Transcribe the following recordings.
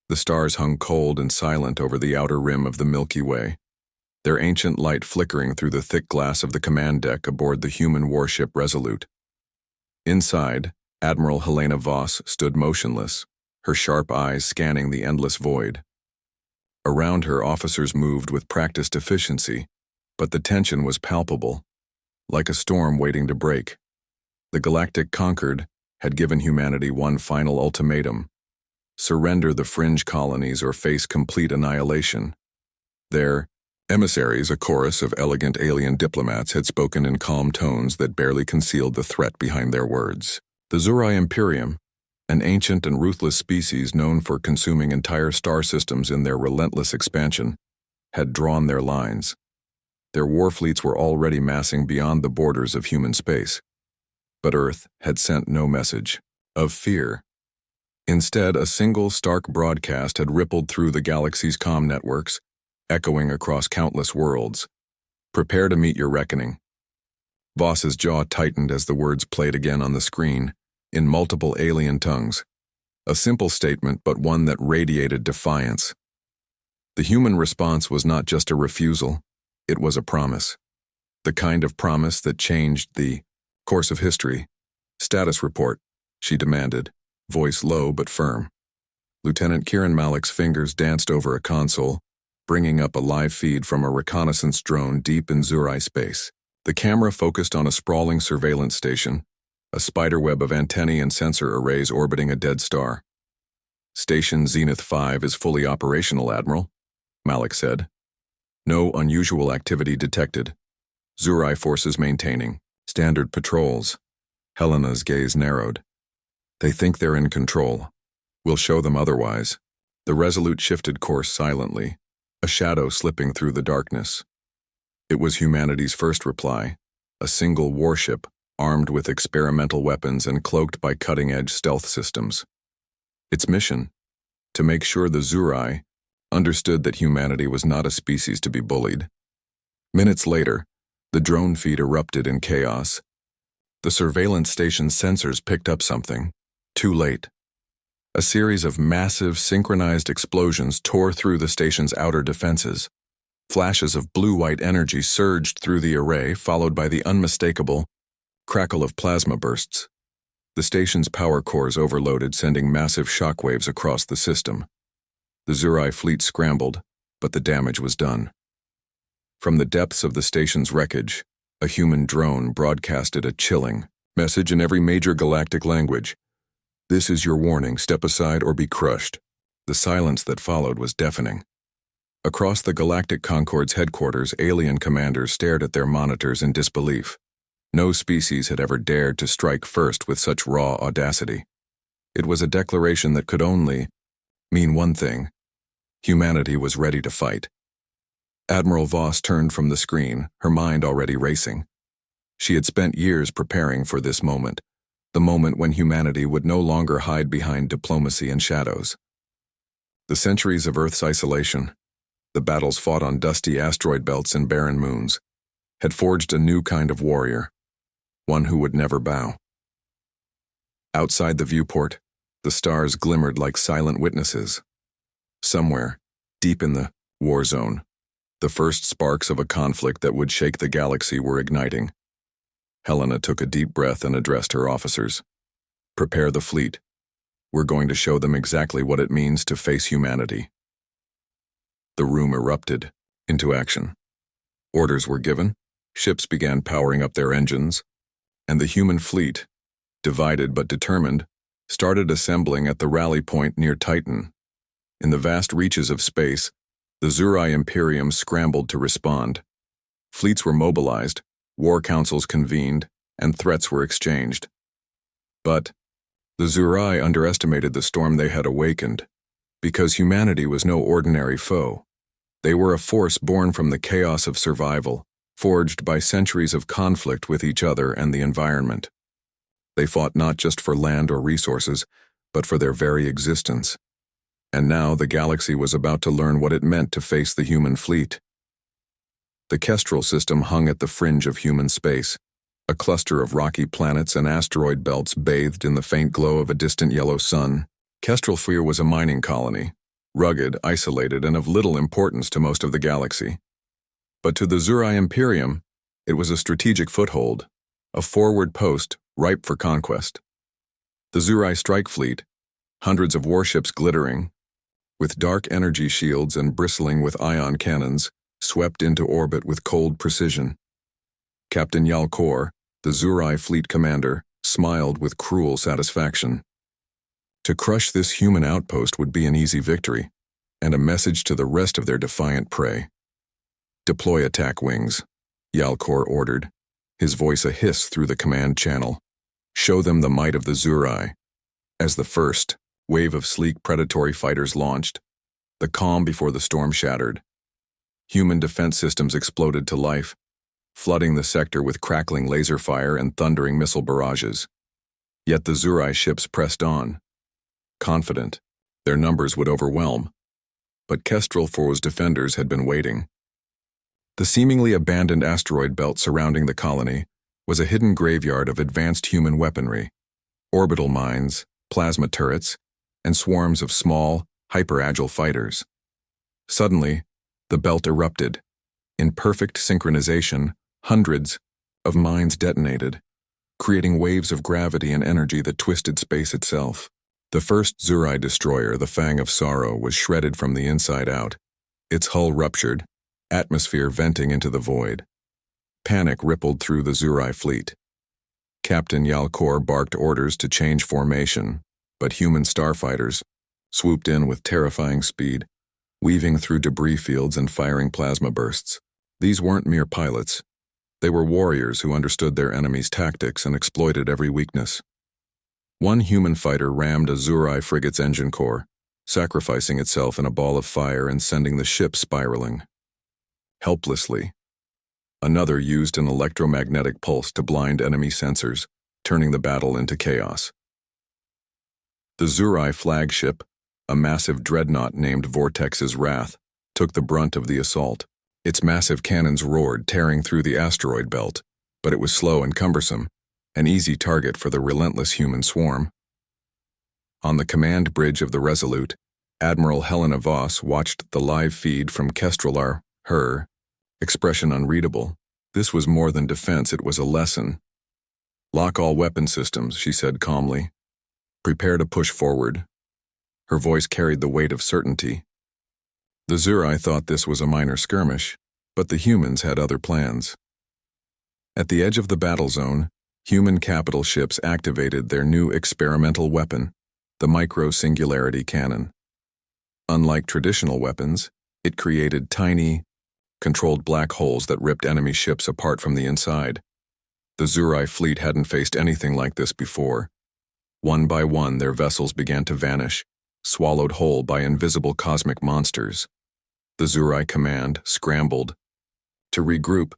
The stars hung cold and silent over the outer rim of the Milky Way, their ancient light flickering through the thick glass of the command deck aboard the human warship Resolute. Inside, Admiral Helena Voss stood motionless, her sharp eyes scanning the endless void. Around her, officers moved with practiced efficiency, but the tension was palpable, like a storm waiting to break. The Galactic Concord had given humanity one final ultimatum: surrender the fringe colonies or face complete annihilation. Their emissaries, a chorus of elegant alien diplomats, had spoken in calm tones that barely concealed the threat behind their words. The Zurai Imperium, an ancient and ruthless species known for consuming entire star systems in their relentless expansion, had drawn their lines. Their war fleets were already massing beyond the borders of human space. But Earth had sent no message of fear. Instead, a single stark broadcast had rippled through the galaxy's comm networks, echoing across countless worlds. Prepare to meet your reckoning. Voss's jaw tightened as the words played again on the screen, in multiple alien tongues. A simple statement, but one that radiated defiance. The human response was not just a refusal, it was a promise. The kind of promise that changed the course of history. Status report, she demanded, voice low but firm. Lieutenant Kieran Malik's fingers danced over a console, bringing up a live feed from a reconnaissance drone deep in Zurai space. The camera focused on a sprawling surveillance station, a spiderweb of antennae and sensor arrays orbiting a dead star. Station Zenith 5 is fully operational, Admiral, Malik said. No unusual activity detected. Zurai forces maintaining standard patrols. Helena's gaze narrowed. They think they're in control. We'll show them otherwise. The Resolute shifted course silently, a shadow slipping through the darkness. It was humanity's first reply, a single warship armed with experimental weapons and cloaked by cutting-edge stealth systems. Its mission? To make sure the Zurai understood that humanity was not a species to be bullied. Minutes later, the drone feed erupted in chaos. The surveillance station's sensors picked up something. Too late. A series of massive, synchronized explosions tore through the station's outer defenses. Flashes of blue-white energy surged through the array, followed by the unmistakable crackle of plasma bursts. The station's power cores overloaded, sending massive shockwaves across the system. The Zurai fleet scrambled, but the damage was done. From the depths of the station's wreckage, a human drone broadcasted a chilling message in every major galactic language. This is your warning, step aside or be crushed. The silence that followed was deafening. Across the Galactic Concord's headquarters, alien commanders stared at their monitors in disbelief. No species had ever dared to strike first with such raw audacity. It was a declaration that could only mean one thing: humanity was ready to fight. Admiral Voss turned from the screen, her mind already racing. She had spent years preparing for this moment, the moment when humanity would no longer hide behind diplomacy and shadows. The centuries of Earth's isolation, the battles fought on dusty asteroid belts and barren moons, had forged a new kind of warrior, one who would never bow. Outside the viewport, the stars glimmered like silent witnesses. Somewhere, deep in the Warzone, the first sparks of a conflict that would shake the galaxy were igniting. Helena took a deep breath and addressed her officers. Prepare the fleet. We're going to show them exactly what it means to face humanity. The room erupted into action. Orders were given, ships began powering up their engines, and the human fleet, divided but determined, started assembling at the rally point near Titan. In the vast reaches of space, the Zurai Imperium scrambled to respond. Fleets were mobilized, war councils convened, and threats were exchanged. But the Zurai underestimated the storm they had awakened, because humanity was no ordinary foe. They were a force born from the chaos of survival, forged by centuries of conflict with each other and the environment. They fought not just for land or resources, but for their very existence. And now the galaxy was about to learn what it meant to face the human fleet. The Kestrel system hung at the fringe of human space, a cluster of rocky planets and asteroid belts bathed in the faint glow of a distant yellow sun. Kestrel was a mining colony, rugged, isolated, and of little importance to most of the galaxy. But to the Zurai Imperium, it was a strategic foothold, a forward post ripe for conquest. The Zurai strike fleet, hundreds of warships glittering, with dark energy shields and bristling with ion cannons, swept into orbit with cold precision. Captain Yalkor, the Zurai fleet commander, smiled with cruel satisfaction. To crush this human outpost would be an easy victory, and a message to the rest of their defiant prey. "Deploy attack wings," Yalkor ordered, his voice a hiss through the command channel. "Show them the might of the Zurai." As the first wave of sleek predatory fighters launched, the calm before the storm shattered. Human defense systems exploded to life, flooding the sector with crackling laser fire and thundering missile barrages. Yet the Zurai ships pressed on, confident their numbers would overwhelm. But Kestrel 4's defenders had been waiting. The seemingly abandoned asteroid belt surrounding the colony was a hidden graveyard of advanced human weaponry, orbital mines, plasma turrets, and swarms of small, hyper-agile fighters. Suddenly, the belt erupted. In perfect synchronization, hundreds of mines detonated, creating waves of gravity and energy that twisted space itself. The first Zurai destroyer, the Fang of Sorrow, was shredded from the inside out, its hull ruptured, atmosphere venting into the void. Panic rippled through the Zurai fleet. Captain Yalkor barked orders to change formation, but human starfighters swooped in with terrifying speed, weaving through debris fields and firing plasma bursts. These weren't mere pilots. They were warriors who understood their enemy's tactics and exploited every weakness. One human fighter rammed a Zurai frigate's engine core, sacrificing itself in a ball of fire and sending the ship spiraling. Helplessly, another used an electromagnetic pulse to blind enemy sensors, turning the battle into chaos. The Zurai flagship, a massive dreadnought named Vortex's Wrath, took the brunt of the assault. Its massive cannons roared, tearing through the asteroid belt, but it was slow and cumbersome, an easy target for the relentless human swarm. On the command bridge of the Resolute, Admiral Helena Voss watched the live feed from Kestrel, her expression unreadable. This was more than defense, it was a lesson. "Lock all weapon systems," she said calmly. "Prepare to push forward." Her voice carried the weight of certainty. The Zurai thought this was a minor skirmish, but the humans had other plans. At the edge of the battle zone, human capital ships activated their new experimental weapon, the micro-singularity cannon. Unlike traditional weapons, it created tiny, controlled black holes that ripped enemy ships apart from the inside. The Zurai fleet hadn't faced anything like this before. One by one, their vessels began to vanish, swallowed whole by invisible cosmic monsters. The Zurai command scrambled to regroup,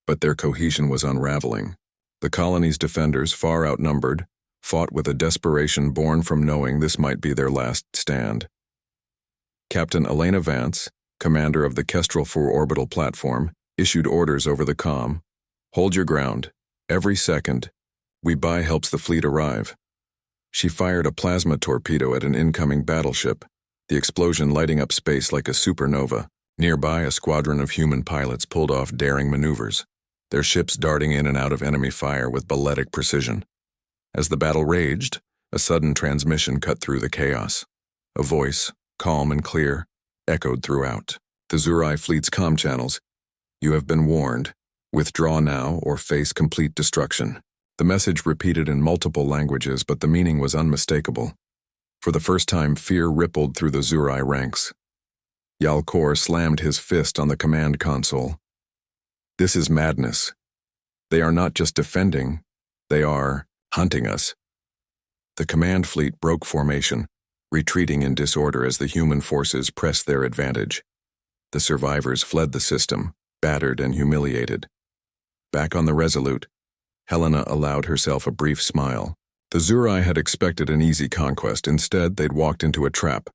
but their cohesion was unraveling. The colony's defenders, far outnumbered, fought with a desperation born from knowing this might be their last stand. Captain Elena Vance, commander of the Kestrel 4 orbital platform, issued orders over the comm. "Hold your ground. Every second, we buy helps the fleet arrive." She fired a plasma torpedo at an incoming battleship, the explosion lighting up space like a supernova. Nearby, a squadron of human pilots pulled off daring maneuvers, their ships darting in and out of enemy fire with balletic precision. As the battle raged, a sudden transmission cut through the chaos. A voice, calm and clear, echoed throughout the Zurai fleet's comm channels. "You have been warned. Withdraw now or face complete destruction." The message repeated in multiple languages, but the meaning was unmistakable. For the first time, fear rippled through the Zurai ranks. Yalkor slammed his fist on the command console. "This is madness. They are not just defending, they are hunting us." The command fleet broke formation, retreating in disorder as the human forces pressed their advantage. The survivors fled the system, battered and humiliated. Back on the Resolute, Helena allowed herself a brief smile. The Zurai had expected an easy conquest. Instead, they'd walked into a trap.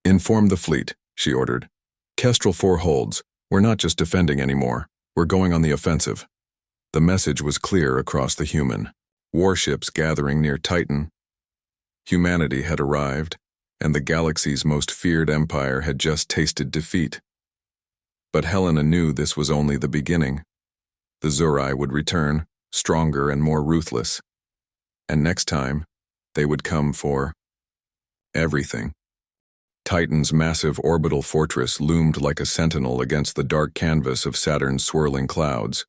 "Inform the fleet," she ordered. "Kestrel 4 holds. We're not just defending anymore. We're going on the offensive." The message was clear across the human. Warships gathering near Titan. Humanity had arrived, and the galaxy's most feared empire had just tasted defeat. But Helena knew this was only the beginning. The Zurai would return, stronger and more ruthless. And next time, they would come for everything. Titan's massive orbital fortress loomed like a sentinel against the dark canvas of Saturn's swirling clouds.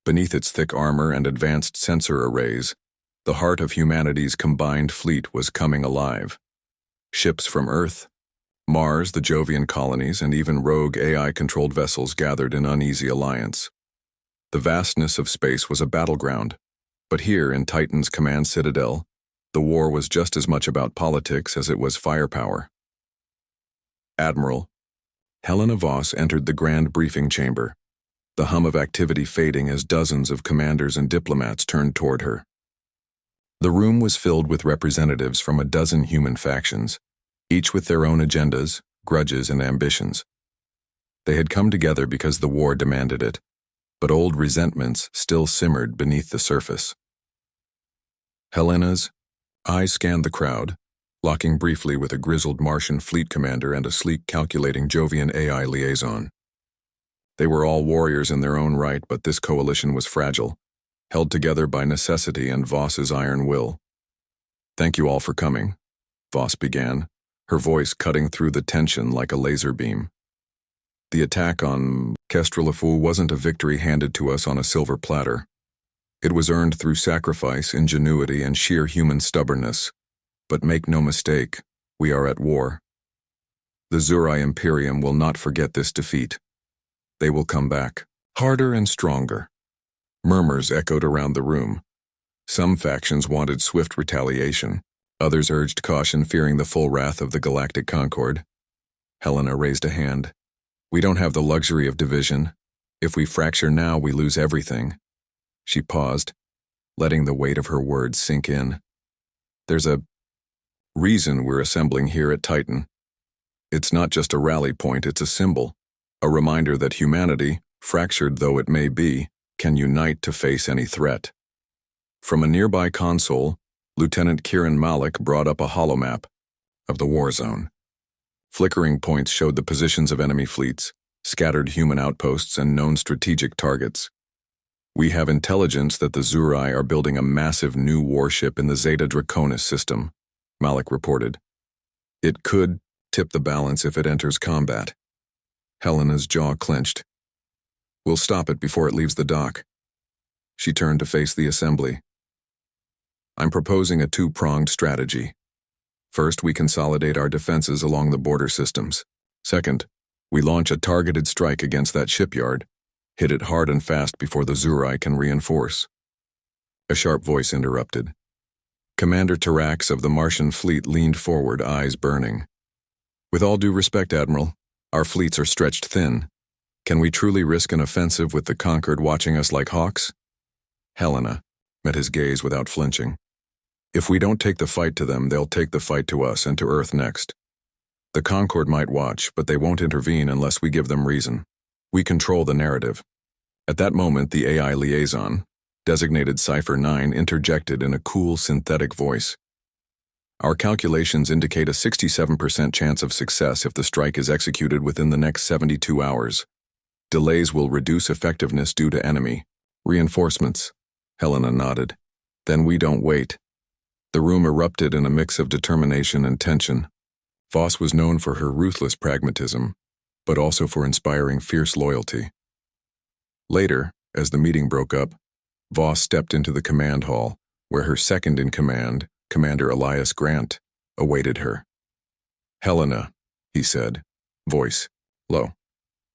Beneath its thick armor and advanced sensor arrays, the heart of humanity's combined fleet was coming alive. Ships from Earth, Mars, the Jovian colonies, and even rogue AI-controlled vessels gathered in uneasy alliance. The vastness of space was a battleground, but here in Titan's command citadel, the war was just as much about politics as it was firepower. Admiral, Helena Voss entered the grand briefing chamber, the hum of activity fading as dozens of commanders and diplomats turned toward her. The room was filled with representatives from a dozen human factions, each with their own agendas, grudges, and ambitions. They had come together because the war demanded it, but old resentments still simmered beneath the surface. Helena's eyes scanned the crowd, locking briefly with a grizzled Martian fleet commander and a sleek, calculating Jovian AI liaison. They were all warriors in their own right, but this coalition was fragile, held together by necessity and Voss's iron will. "Thank you all for coming," Voss began, her voice cutting through the tension like a laser beam. The attack on Kestrelafu wasn't a victory handed to us on a silver platter. It was earned through sacrifice, ingenuity, and sheer human stubbornness. But make no mistake, we are at war. The Zurai Imperium will not forget this defeat. They will come back, harder and stronger. Murmurs echoed around the room. Some factions wanted swift retaliation. Others urged caution, fearing the full wrath of the Galactic Concord. Helena raised a hand. "We don't have the luxury of division. If we fracture now, we lose everything." She paused, letting the weight of her words sink in. "There's a reason we're assembling here at Titan. It's not just a rally point, it's a symbol, a reminder that humanity, fractured though it may be, can unite to face any threat." From a nearby console, Lieutenant Kieran Malik brought up a holomap of the war zone. Flickering points showed the positions of enemy fleets, scattered human outposts, and known strategic targets. "We have intelligence that the Zurai are building a massive new warship in the Zeta Draconis system," Malik reported. "It could tip the balance if it enters combat." Helena's jaw clenched. "We'll stop it before it leaves the dock." She turned to face the assembly. "I'm proposing a two-pronged strategy. First, we consolidate our defenses along the border systems. Second, we launch a targeted strike against that shipyard, hit it hard and fast before the Zurai can reinforce." A sharp voice interrupted. Commander Tarax of the Martian fleet leaned forward, eyes burning. "With all due respect, Admiral, our fleets are stretched thin. Can we truly risk an offensive with the Concord watching us like hawks?" Helena met his gaze without flinching. "If we don't take the fight to them, they'll take the fight to us and to Earth next. The Concord might watch, but they won't intervene unless we give them reason. We control the narrative." At that moment, the AI liaison, designated Cipher 9, interjected in a cool, synthetic voice. "Our calculations indicate a 67% chance of success if the strike is executed within the next 72 hours. Delays will reduce effectiveness due to enemy reinforcements." Helena nodded. "Then we don't wait." The room erupted in a mix of determination and tension. Voss was known for her ruthless pragmatism, but also for inspiring fierce loyalty. Later, as the meeting broke up, Voss stepped into the command hall, where her second-in-command, Commander Elias Grant, awaited her. "Helena," he said, voice low.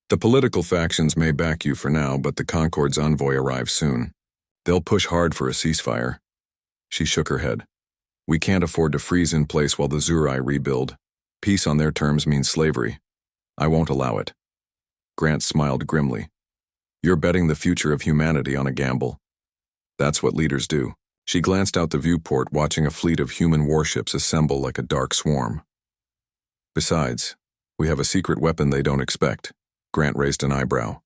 "The political factions may back you for now, but the Concord's envoy arrives soon. They'll push hard for a ceasefire." She shook her head. "We can't afford to freeze in place while the Zurai rebuild. Peace on their terms means slavery. I won't allow it." Grant smiled grimly. "You're betting the future of humanity on a gamble. That's what leaders do." She glanced out the viewport, watching a fleet of human warships assemble like a dark swarm. "Besides, we have a secret weapon they don't expect." Grant raised an eyebrow.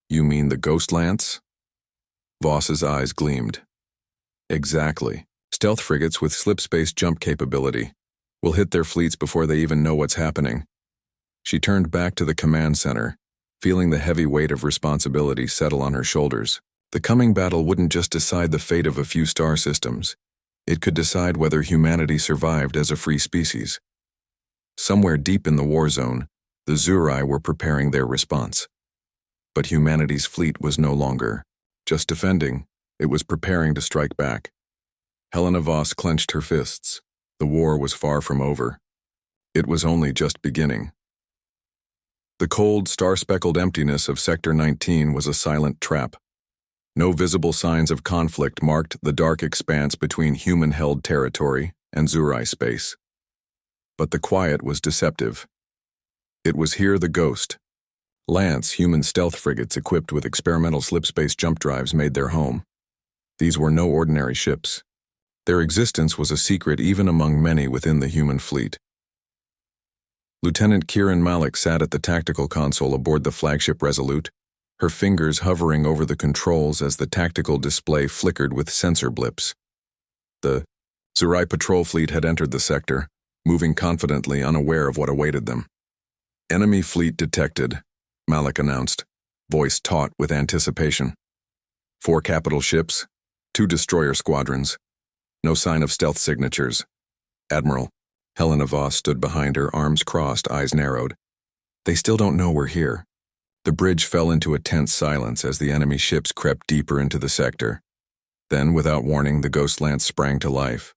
"You mean the Ghost Lance?" Voss's eyes gleamed. "Exactly. Stealth frigates with slip-space jump capability. We'll hit their fleets before they even know what's happening. She turned back to the command center, feeling the heavy weight of responsibility settle on her shoulders. The coming battle wouldn't just decide the fate of a few star systems. It could decide whether humanity survived as a free species. Somewhere deep in the war zone, the Zurai were preparing their response. But humanity's fleet was no longer just defending, it was preparing to strike back. Helena Voss clenched her fists. The war was far from over. It was only just beginning. The cold, star-speckled emptiness of Sector 19 was a silent trap. No visible signs of conflict marked the dark expanse between human-held territory and Zurai space. But the quiet was deceptive. It was here the Ghost, Lance, human stealth frigates equipped with experimental slipspace jump drives, made their home. These were no ordinary ships. Their existence was a secret even among many within the human fleet. Lieutenant Kieran Malik sat at the tactical console aboard the flagship Resolute, her fingers hovering over the controls as the tactical display flickered with sensor blips. The Zurai patrol fleet had entered the sector, moving confidently, unaware of what awaited them. "Enemy fleet detected," Malik announced, voice taut with anticipation. 4 capital ships, 2 destroyer squadrons. No sign of stealth signatures. Admiral. Helena Voss stood behind her, arms crossed, eyes narrowed. "They still don't know we're here." The bridge fell into a tense silence as the enemy ships crept deeper into the sector. Then, without warning, the Ghost Lance sprang to life.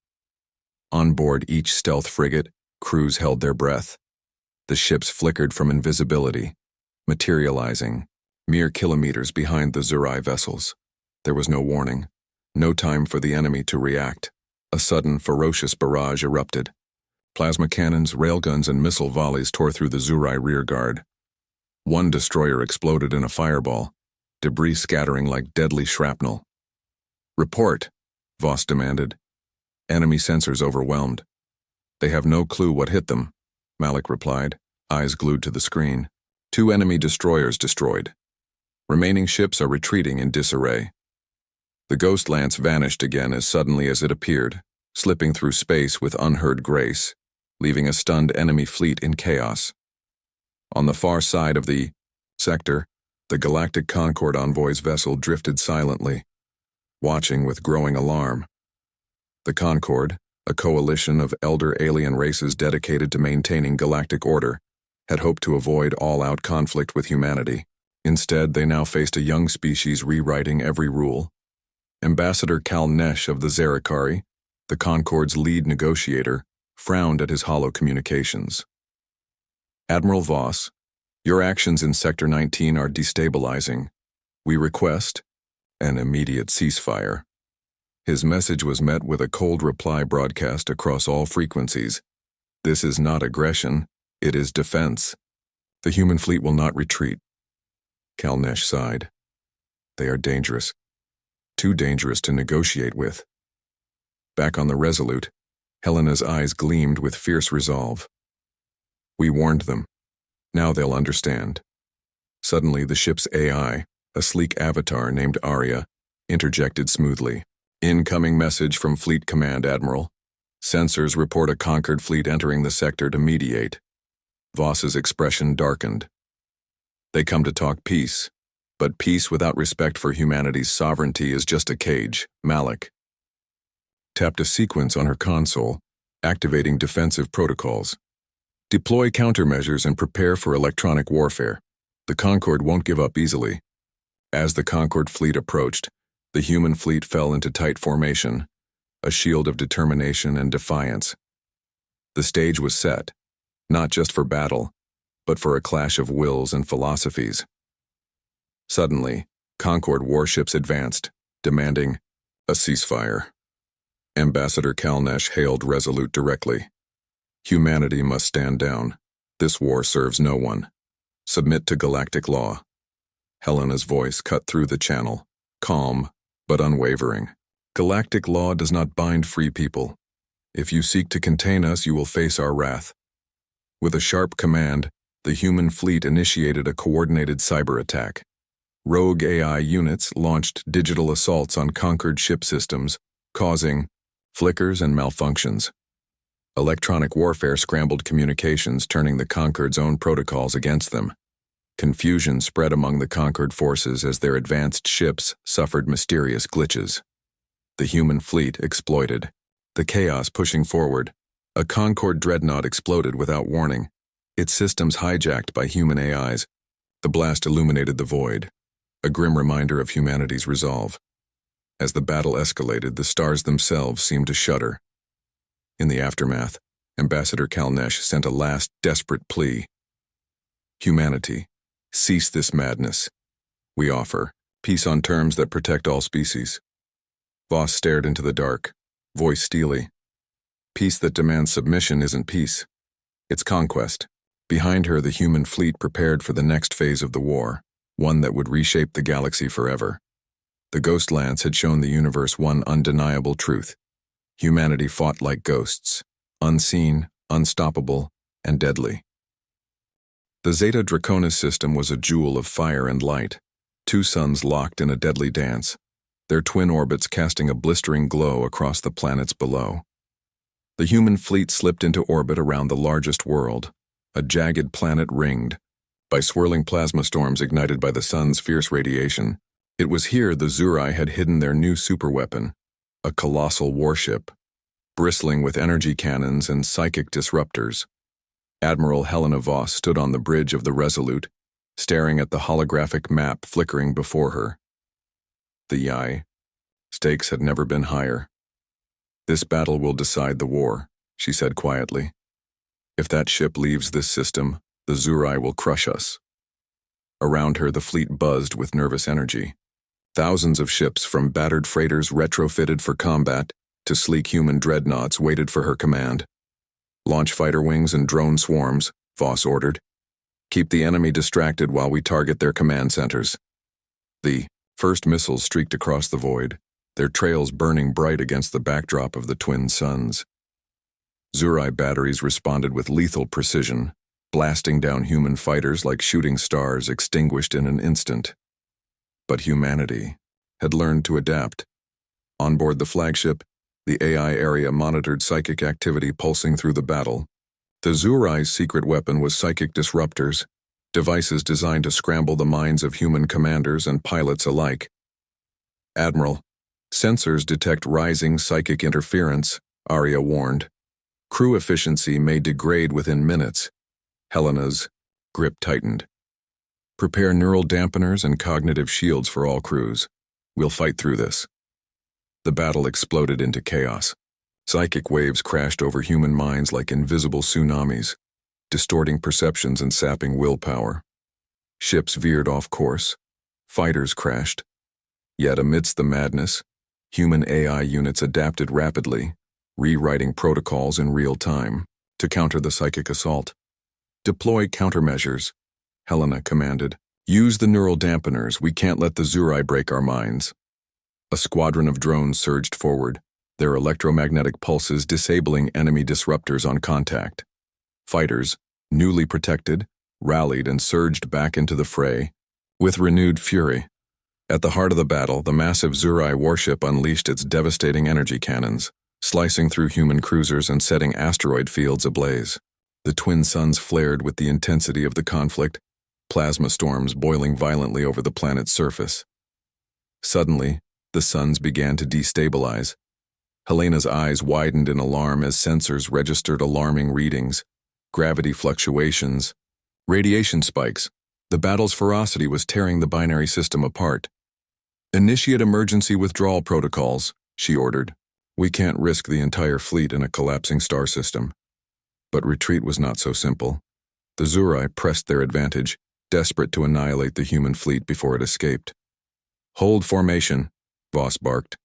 On board each stealth frigate, crews held their breath. The ships flickered from invisibility, materializing mere kilometers behind the Zurai vessels. There was no warning, no time for the enemy to react. A sudden, ferocious barrage erupted. Plasma cannons, railguns, and missile volleys tore through the Zurai rearguard. One destroyer exploded in a fireball, debris scattering like deadly shrapnel. "Report," Voss demanded. "Enemy sensors overwhelmed." "They have no clue what hit them," Malik replied, eyes glued to the screen. 2 enemy destroyers destroyed. Remaining ships are retreating in disarray. The Ghost Lance vanished again as suddenly as it appeared, slipping through space with unheard grace, leaving a stunned enemy fleet in chaos. On the far side of the sector, the Galactic Concord envoy's vessel drifted silently, watching with growing alarm. The Concord, a coalition of elder alien races dedicated to maintaining galactic order, had hoped to avoid all-out conflict with humanity. Instead, they now faced a young species rewriting every rule. Ambassador Cal Nesh of the Zarakari, the Concord's lead negotiator, frowned at his hollow communications. "Admiral Voss, your actions in Sector 19 are destabilizing. We request an immediate ceasefire." His message was met with a cold reply broadcast across all frequencies. "This is not aggression, it is defense. The human fleet will not retreat." Cal Nesh sighed. "They are dangerous. Too dangerous to negotiate with." Back on the Resolute, Helena's eyes gleamed with fierce resolve. "We warned them. Now they'll understand." Suddenly, the ship's AI, a sleek avatar named Arya, interjected smoothly. "Incoming message from Fleet Command, Admiral. Sensors report a conquered fleet entering the sector to mediate." Voss's expression darkened. "They come to talk peace, but peace without respect for humanity's sovereignty is just a cage." Malik tapped a sequence on her console, activating defensive protocols. "Deploy countermeasures and prepare for electronic warfare. The Concord won't give up easily." As the Concord fleet approached, the human fleet fell into tight formation, a shield of determination and defiance. The stage was set, not just for battle, but for a clash of wills and philosophies. Suddenly, Concord warships advanced, demanding a ceasefire. Ambassador Cal Nesh hailed Resolute directly. "Humanity must stand down. This war serves no one. Submit to galactic law." Helena's voice cut through the channel, calm but unwavering. "Galactic law does not bind free people. If you seek to contain us, you will face our wrath." With a sharp command, the human fleet initiated a coordinated cyber attack. Rogue AI units launched digital assaults on conquered ship systems, causing flickers and malfunctions. Electronic warfare scrambled communications, turning the Conquered's own protocols against them. Confusion spread among the conquered forces as their advanced ships suffered mysterious glitches. The human fleet exploited the chaos pushing forward. A Concord dreadnought exploded without warning, its systems hijacked by human AIs. The blast illuminated the void, a grim reminder of humanity's resolve. As the battle escalated, the stars themselves seemed to shudder. In the aftermath, Ambassador Kalnesh sent a last desperate plea. Humanity, cease this madness. We offer peace on terms that protect all species. Voss stared into the dark, voice steely. Peace that demands submission isn't peace. It's conquest. Behind her, the human fleet prepared for the next phase of the war, one that would reshape the galaxy forever. The Ghost Lance had shown the universe one undeniable truth. Humanity fought like ghosts, unseen, unstoppable, and deadly. The Zeta Draconis system was a jewel of fire and light, two suns locked in a deadly dance, their twin orbits casting a blistering glow across the planets below. The human fleet slipped into orbit around the largest world, a jagged planet ringed by swirling plasma storms ignited by the sun's fierce radiation. It was here the Zurai had hidden their new superweapon, a colossal warship, bristling with energy cannons and psychic disruptors. Admiral Helena Voss stood on the bridge of the Resolute, staring at the holographic map flickering before her. The stakes had never been higher. This battle will decide the war, she said quietly. If that ship leaves this system, the Zurai will crush us. Around her, the fleet buzzed with nervous energy. Thousands of ships, from battered freighters retrofitted for combat to sleek human dreadnoughts, waited for her command. Launch fighter wings and drone swarms, Voss ordered. Keep the enemy distracted while we target their command centers. The first missiles streaked across the void, their trails burning bright against the backdrop of the twin suns. Zurai batteries responded with lethal precision, blasting down human fighters like shooting stars extinguished in an instant. But humanity had learned to adapt. On board the flagship, the AI area monitored psychic activity pulsing through the battle. The Zurai's secret weapon was psychic disruptors, devices designed to scramble the minds of human commanders and pilots alike. Admiral, sensors detect rising psychic interference, Arya warned. Crew efficiency may degrade within minutes. Helena's grip tightened. Prepare neural dampeners and cognitive shields for all crews. We'll fight through this. The battle exploded into chaos. Psychic waves crashed over human minds like invisible tsunamis, distorting perceptions and sapping willpower. Ships veered off course. Fighters crashed. Yet amidst the madness, human AI units adapted rapidly, rewriting protocols in real time to counter the psychic assault. Deploy countermeasures, Helena commanded. Use the neural dampeners. We can't let the Zurai break our minds. A squadron of drones surged forward, their electromagnetic pulses disabling enemy disruptors on contact. Fighters, newly protected, rallied and surged back into the fray with renewed fury. At the heart of the battle, the massive Zurai warship unleashed its devastating energy cannons, slicing through human cruisers and setting asteroid fields ablaze. The twin suns flared with the intensity of the conflict, plasma storms boiling violently over the planet's surface. Suddenly, the suns began to destabilize. Helena's eyes widened in alarm as sensors registered alarming readings, gravity fluctuations, radiation spikes. The battle's ferocity was tearing the binary system apart. Initiate emergency withdrawal protocols, she ordered. We can't risk the entire fleet in a collapsing star system. But retreat was not so simple. The Zurai pressed their advantage, desperate to annihilate the human fleet before it escaped. Hold formation, Voss barked.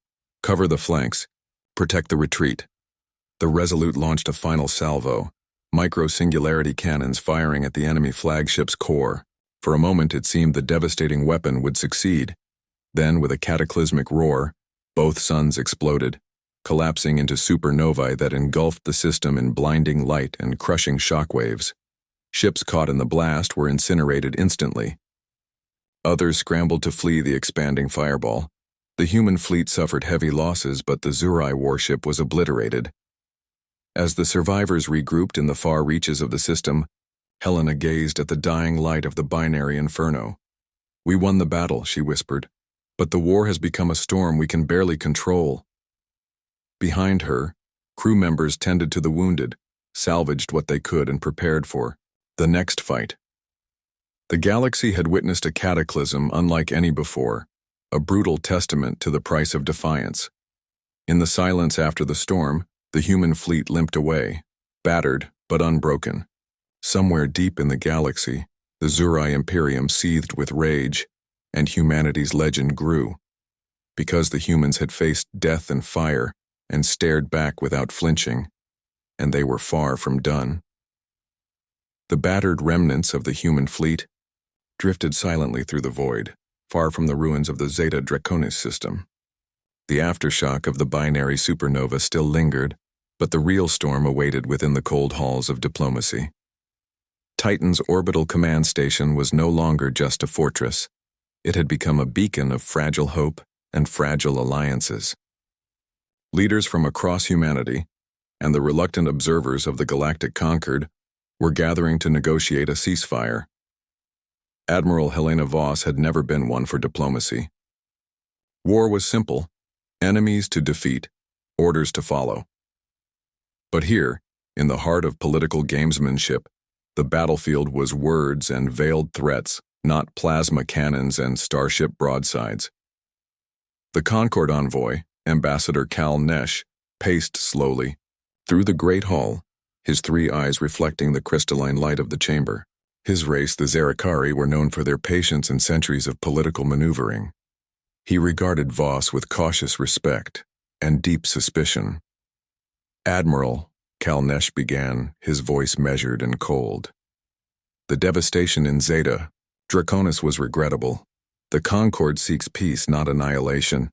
Cover the flanks. Protect the retreat. The Resolute launched a final salvo, micro-singularity cannons firing at the enemy flagship's core. For a moment it seemed the devastating weapon would succeed. Then, with a cataclysmic roar, both suns exploded, collapsing into supernovae that engulfed the system in blinding light and crushing shockwaves. Ships caught in the blast were incinerated instantly. Others scrambled to flee the expanding fireball. The human fleet suffered heavy losses, but the Zurai warship was obliterated. As the survivors regrouped in the far reaches of the system, Helena gazed at the dying light of the binary inferno. "We won the battle," she whispered, "but the war has become a storm we can barely control." Behind her, crew members tended to the wounded, salvaged what they could and prepared for the next fight. The galaxy had witnessed a cataclysm unlike any before, a brutal testament to the price of defiance. In the silence after the storm, the human fleet limped away, battered but unbroken. Somewhere deep in the galaxy, the Zurai Imperium seethed with rage, and humanity's legend grew. Because the humans had faced death and fire and stared back without flinching, and they were far from done. The battered remnants of the human fleet drifted silently through the void, far from the ruins of the Zeta Draconis system. The aftershock of the binary supernova still lingered, but the real storm awaited within the cold halls of diplomacy. Titan's orbital command station was no longer just a fortress. It had become a beacon of fragile hope and fragile alliances. Leaders from across humanity, and the reluctant observers of the Galactic Concord, were gathering to negotiate a ceasefire. Admiral Helena Voss had never been one for diplomacy. War was simple: enemies to defeat, orders to follow. But here, in the heart of political gamesmanship, the battlefield was words and veiled threats, not plasma cannons and starship broadsides. The Concord envoy, Ambassador Cal Nesh, paced slowly through the great hall, his 3 eyes reflecting the crystalline light of the chamber. His race, the Zarakari, were known for their patience and centuries of political maneuvering. He regarded Voss with cautious respect and deep suspicion. "Admiral," Cal Nesh began, his voice measured and cold. "The devastation in Zeta Draconis was regrettable. The Concord seeks peace, not annihilation.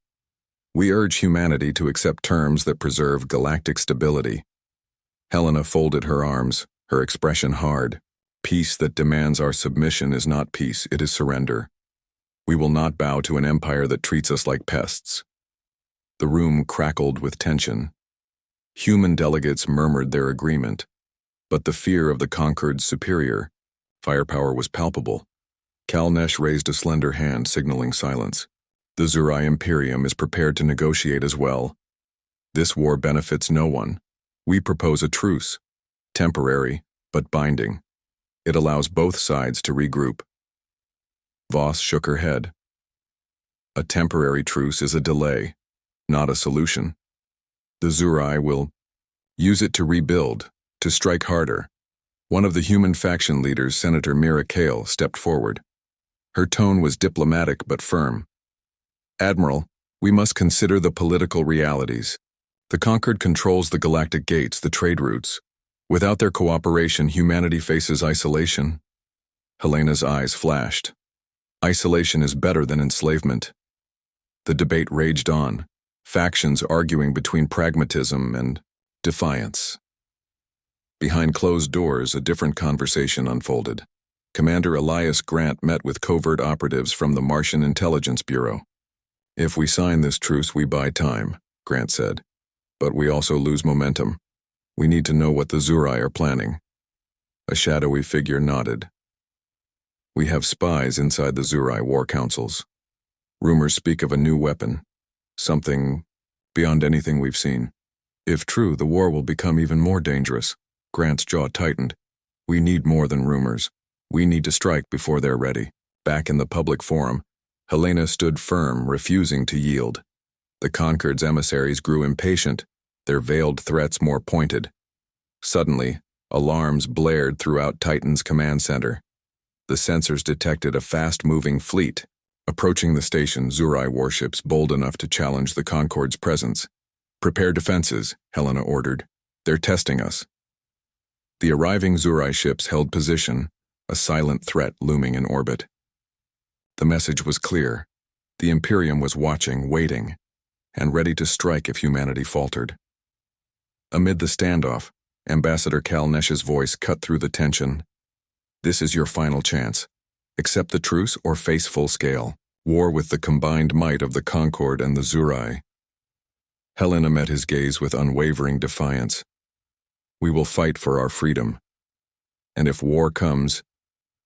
We urge humanity to accept terms that preserve galactic stability." Helena folded her arms, her expression hard. "Peace that demands our submission is not peace, it is surrender. We will not bow to an empire that treats us like pests." The room crackled with tension. Human delegates murmured their agreement, but the fear of the Concord's superior firepower was palpable. Cal Nesh raised a slender hand, signaling silence. "The Zurai Imperium is prepared to negotiate as well. This war benefits no one. We propose a truce, temporary but binding. It allows both sides to regroup." Voss shook her head. "A temporary truce is a delay, not a solution. The Zurai will use it to rebuild, to strike harder." One of the human faction leaders, Senator Mira Kale, stepped forward. Her tone was diplomatic but firm. "Admiral, we must consider the political realities. The Concord controls the galactic gates, the trade routes. Without their cooperation, humanity faces isolation." Helena's eyes flashed. "Isolation is better than enslavement." The debate raged on, factions arguing between pragmatism and defiance. Behind closed doors, a different conversation unfolded. Commander Elias Grant met with covert operatives from the Martian Intelligence Bureau. "If we sign this truce, we buy time," Grant said. "But we also lose momentum. We need to know what the Zurai are planning." A shadowy figure nodded. "We have spies inside the Zurai war councils. Rumors speak of a new weapon, something beyond anything we've seen. If true, the war will become even more dangerous." Grant's jaw tightened. "We need more than rumors. We need to strike before they're ready." Back in the public forum, Helena stood firm, refusing to yield. The Concord's emissaries grew impatient, their veiled threats more pointed. Suddenly, alarms blared throughout Titan's command center. The sensors detected a fast-moving fleet approaching the station, Zurai warships bold enough to challenge the Concord's presence. "Prepare defenses," Helena ordered. "They're testing us." The arriving Zurai ships held position, a silent threat looming in orbit. The message was clear. The Imperium was watching, waiting, and ready to strike if humanity faltered. Amid the standoff, Ambassador Cal Nesh's voice cut through the tension. "This is your final chance. Accept the truce or face full-scale war with the combined might of the Concord and the Zurai." Helena met his gaze with unwavering defiance. We will fight for our freedom. And if war comes,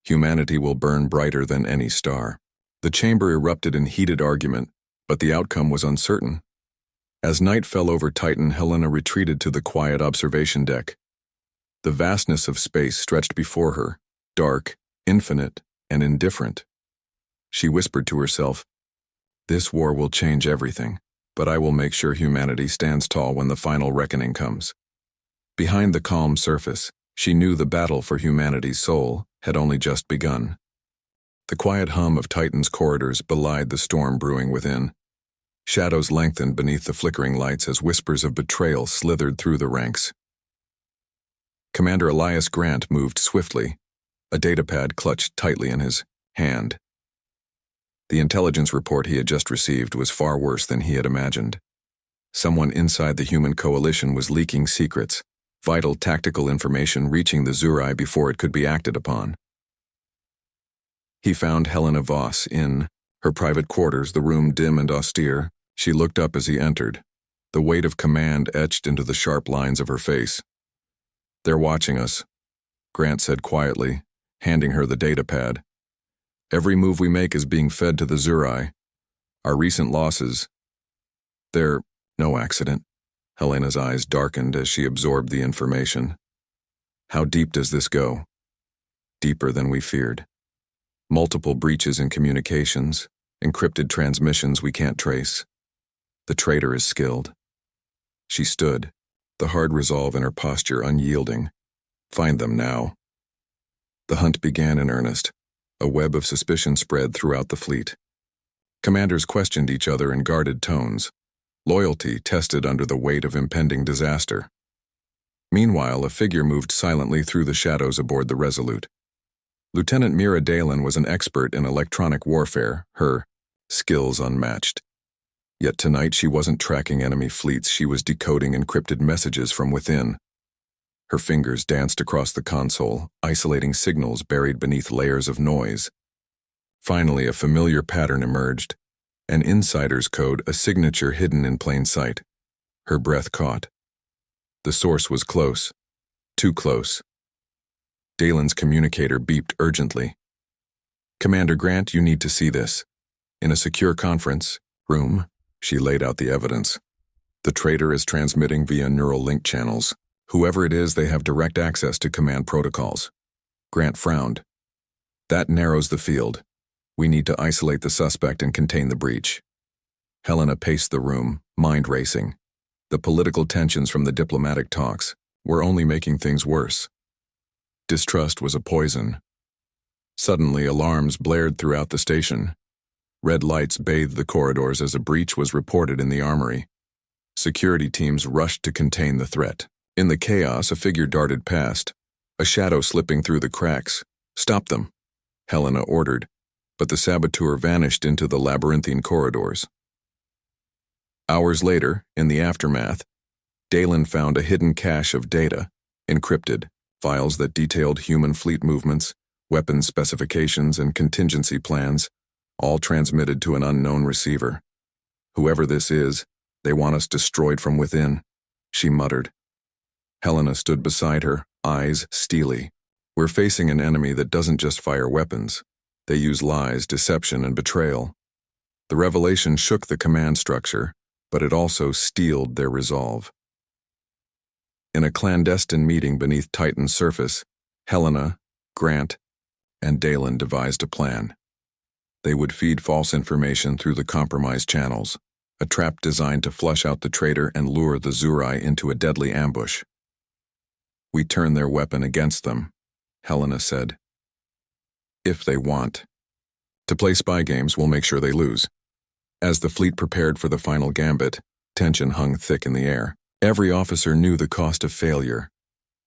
humanity will burn brighter than any star. The chamber erupted in heated argument, but the outcome was uncertain. As night fell over Titan, Helena retreated to the quiet observation deck. The vastness of space stretched before her, dark, infinite, and indifferent. She whispered to herself, "This war will change everything, but I will make sure humanity stands tall when the final reckoning comes." Behind the calm surface, she knew the battle for humanity's soul had only just begun. The quiet hum of Titan's corridors belied the storm brewing within. Shadows lengthened beneath the flickering lights as whispers of betrayal slithered through the ranks. Commander Elias Grant moved swiftly, a datapad clutched tightly in his hand. The intelligence report he had just received was far worse than he had imagined. Someone inside the human coalition was leaking secrets, vital tactical information reaching the Zurai before it could be acted upon. He found Helena Voss in her private quarters, the room dim and austere. She looked up as he entered, the weight of command etched into the sharp lines of her face. "They're watching us," Grant said quietly, handing her the datapad. "Every move we make is being fed to the Zurai. Our recent losses, they're no accident." Helena's eyes darkened as she absorbed the information. "How deep does this go?" "Deeper than we feared. Multiple breaches in communications, encrypted transmissions we can't trace. The traitor is skilled." She stood, the hard resolve in her posture unyielding. "Find them now." The hunt began in earnest. A web of suspicion spread throughout the fleet. Commanders questioned each other in guarded tones, loyalty tested under the weight of impending disaster. Meanwhile, a figure moved silently through the shadows aboard the Resolute. Lieutenant Mira Dalen was an expert in electronic warfare, her skills unmatched. Yet tonight she wasn't tracking enemy fleets, she was decoding encrypted messages from within. Her fingers danced across the console, isolating signals buried beneath layers of noise. Finally, a familiar pattern emerged. An insider's code, a signature hidden in plain sight. Her breath caught. The source was close. Too close. Dalen's communicator beeped urgently. "Commander Grant, you need to see this." In a secure conference room, she laid out the evidence. "The traitor is transmitting via neural link channels. Whoever it is, they have direct access to command protocols." Grant frowned. "That narrows the field. We need to isolate the suspect and contain the breach." Helena paced the room, mind racing. The political tensions from the diplomatic talks were only making things worse. Distrust was a poison. Suddenly, alarms blared throughout the station. Red lights bathed the corridors as a breach was reported in the armory. Security teams rushed to contain the threat. In the chaos, a figure darted past, a shadow slipping through the cracks. "Stop them," Helena ordered, but the saboteur vanished into the labyrinthine corridors. Hours later, in the aftermath, Dalen found a hidden cache of data, encrypted, files that detailed human fleet movements, weapons specifications, and contingency plans, all transmitted to an unknown receiver. "Whoever this is, they want us destroyed from within," she muttered. Helena stood beside her, eyes steely. "We're facing an enemy that doesn't just fire weapons. They use lies, deception, and betrayal." The revelation shook the command structure, but it also steeled their resolve. In a clandestine meeting beneath Titan's surface, Helena, Grant, and Dalen devised a plan. They would feed false information through the compromised channels, a trap designed to flush out the traitor and lure the Zurai into a deadly ambush. "We turn their weapon against them," Helena said. "If they want. To play spy games, we'll make sure they lose." As the fleet prepared for the final gambit, tension hung thick in the air. Every officer knew the cost of failure.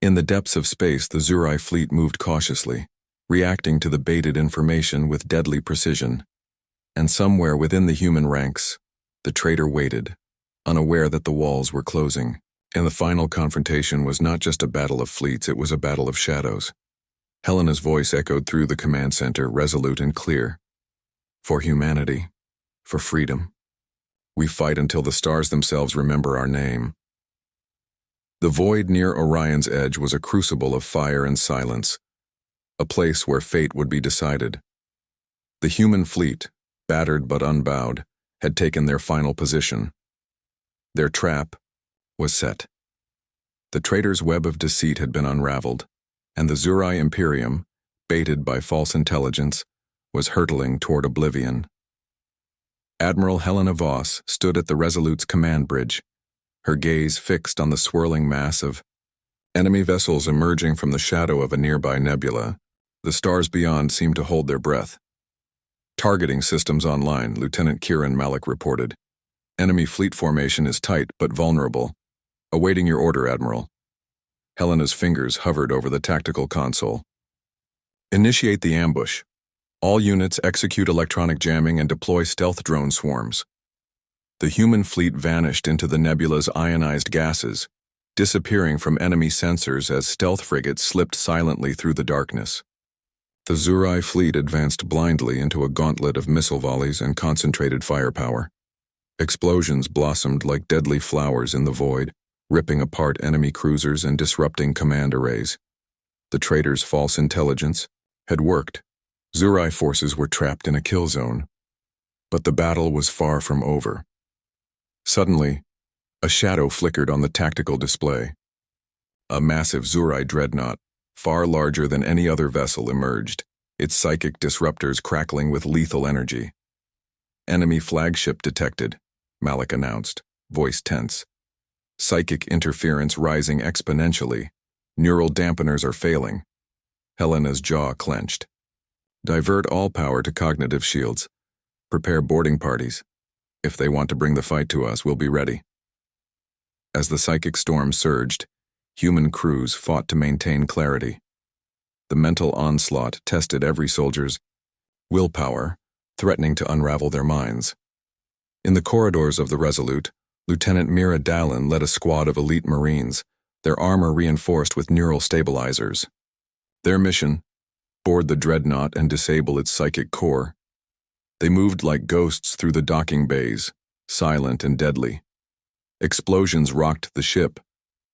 In the depths of space, the Zurai fleet moved cautiously, reacting to the baited information with deadly precision. And somewhere within the human ranks, the traitor waited, unaware that the walls were closing. And the final confrontation was not just a battle of fleets, it was a battle of shadows. Helena's voice echoed through the command center, resolute and clear. "For humanity, for freedom, we fight until the stars themselves remember our name." The void near Orion's edge was a crucible of fire and silence, a place where fate would be decided. The human fleet, battered but unbowed, had taken their final position. Their trap was set. The traitor's web of deceit had been unraveled, and the Zurai Imperium, baited by false intelligence, was hurtling toward oblivion. Admiral Helena Voss stood at the Resolute's command bridge, her gaze fixed on the swirling mass of enemy vessels emerging from the shadow of a nearby nebula. The stars beyond seemed to hold their breath. Targeting systems online, Lieutenant Kieran Malik reported. Enemy fleet formation is tight but vulnerable. Awaiting your order, Admiral. Helena's fingers hovered over the tactical console. Initiate the ambush. All units execute electronic jamming and deploy stealth drone swarms. The human fleet vanished into the nebula's ionized gases, disappearing from enemy sensors as stealth frigates slipped silently through the darkness. The Zurai fleet advanced blindly into a gauntlet of missile volleys and concentrated firepower. Explosions blossomed like deadly flowers in the void, ripping apart enemy cruisers and disrupting command arrays. The traitor's false intelligence had worked. Zurai forces were trapped in a kill zone. But the battle was far from over. Suddenly, a shadow flickered on the tactical display. A massive Zurai dreadnought, far larger than any other vessel, emerged, its psychic disruptors crackling with lethal energy. Enemy flagship detected, Malik announced, voice tense. Psychic interference rising exponentially. Neural dampeners are failing. Helena's jaw clenched. Divert all power to cognitive shields. Prepare boarding parties. If they want to bring the fight to us, we'll be ready. As the psychic storm surged, human crews fought to maintain clarity. The mental onslaught tested every soldier's willpower, threatening to unravel their minds. In the corridors of the Resolute, Lieutenant Mira Dallin led a squad of elite Marines, their armor reinforced with neural stabilizers. Their mission: board the dreadnought and disable its psychic core. They moved like ghosts through the docking bays, silent and deadly. Explosions rocked the ship,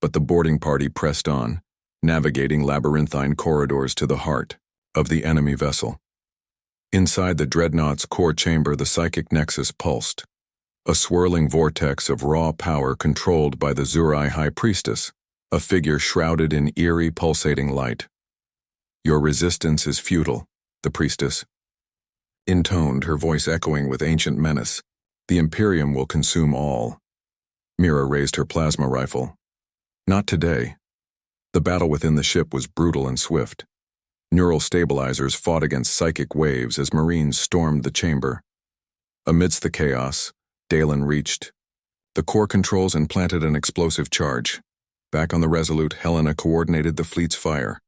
but the boarding party pressed on, navigating labyrinthine corridors to the heart of the enemy vessel. Inside the dreadnought's core chamber, the psychic nexus pulsed, a swirling vortex of raw power controlled by the Zurai High Priestess, a figure shrouded in eerie, pulsating light. Your resistance is futile, the priestess intoned, her voice echoing with ancient menace. The Imperium will consume all. Mira raised her plasma rifle. Not today. The battle within the ship was brutal and swift. Neural stabilizers fought against psychic waves as Marines stormed the chamber. Amidst the chaos, Dalen reached the core controls and planted an explosive charge. Back on the Resolute, Helena coordinated the fleet's fire.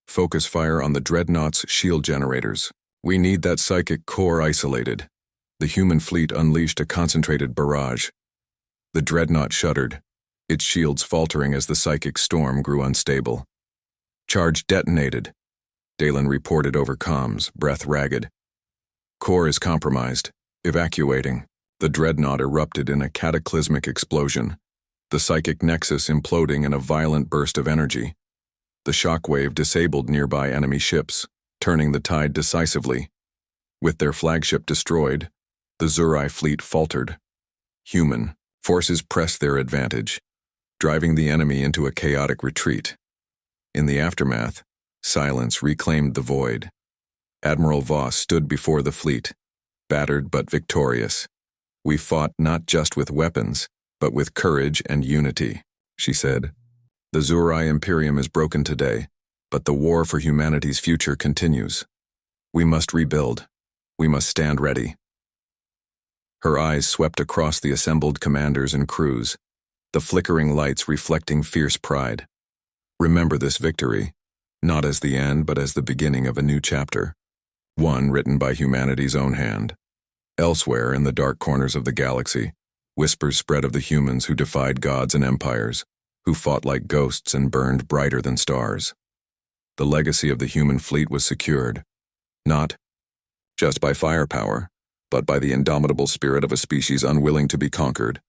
Focus fire on the dreadnought's shield generators. We need that psychic core isolated. The human fleet unleashed a concentrated barrage. The dreadnought shuddered, its shields faltering as the psychic storm grew unstable. Charge detonated, Dalen reported over comms, breath ragged. Core is compromised. Evacuating. The dreadnought erupted in a cataclysmic explosion, the psychic nexus imploding in a violent burst of energy. The shockwave disabled nearby enemy ships, turning the tide decisively. With their flagship destroyed, the Zurai fleet faltered. Human forces pressed their advantage, driving the enemy into a chaotic retreat. In the aftermath, silence reclaimed the void. Admiral Voss stood before the fleet, battered but victorious. We fought not just with weapons, but with courage and unity, she said. The Zurai Imperium is broken today, but the war for humanity's future continues. We must rebuild. We must stand ready. Her eyes swept across the assembled commanders and crews, the flickering lights reflecting fierce pride. Remember this victory, not as the end but as the beginning of a new chapter, one written by humanity's own hand. Elsewhere, in the dark corners of the galaxy, whispers spread of the humans who defied gods and empires, who fought like ghosts and burned brighter than stars. The legacy of the human fleet was secured, not just by firepower, but by the indomitable spirit of a species unwilling to be conquered.